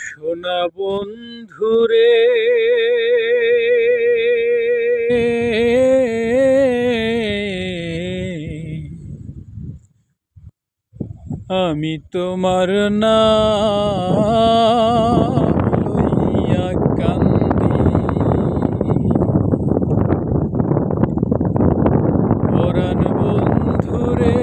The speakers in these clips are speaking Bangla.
সোনা বন্ধুরে আমি তোমার নাম লইয়া কান্দি। পরাণ বন্ধুরে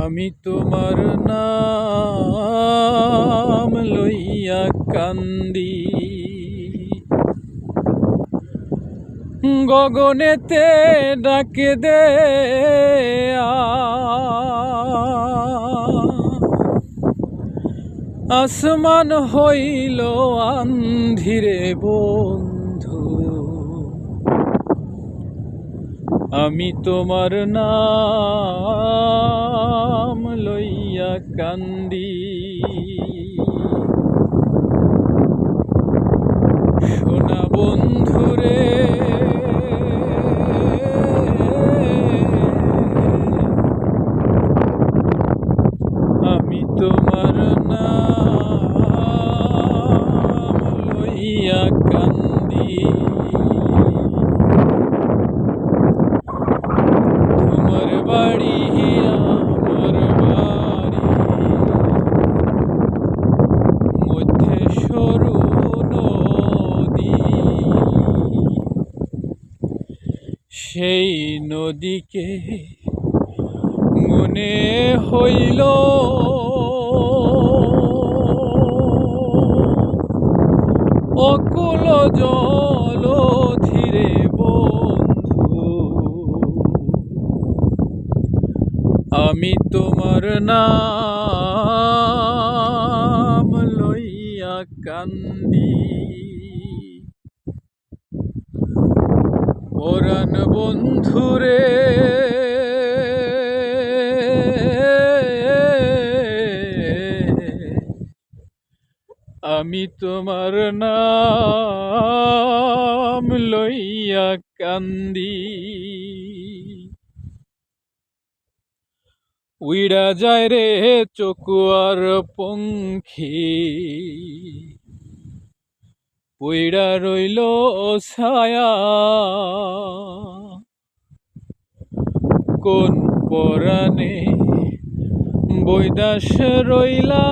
আমি তোমার নাম লইয়া কান্দি। গগনেতে ডাকে দে আসমান হইল আন্ধিরে বন্ধু, আমি তোমার নাম লইয়া কান্দি। সোনা বন্ধুরে আমি তোমার নাম লইয়া কান্দি। তোমার বাড়ি আমার বাড়ি, মধ্যে সরু নদী, সেই নদীকে মনে হইল অকুল জল ধীরে বন্ধু, আমি তোমার নাম লইয়া কান্দি। পরাণ বন্ধুরে আমি তোমার নাম লইয়া কান্দি। উইড়া যায় রে চকুয়ার পঙ্খী, উইড়া রইল ছায়া, কোন পরাণে বৈদাস রইলা,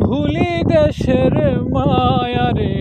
ভুলি দেশের মায়ারে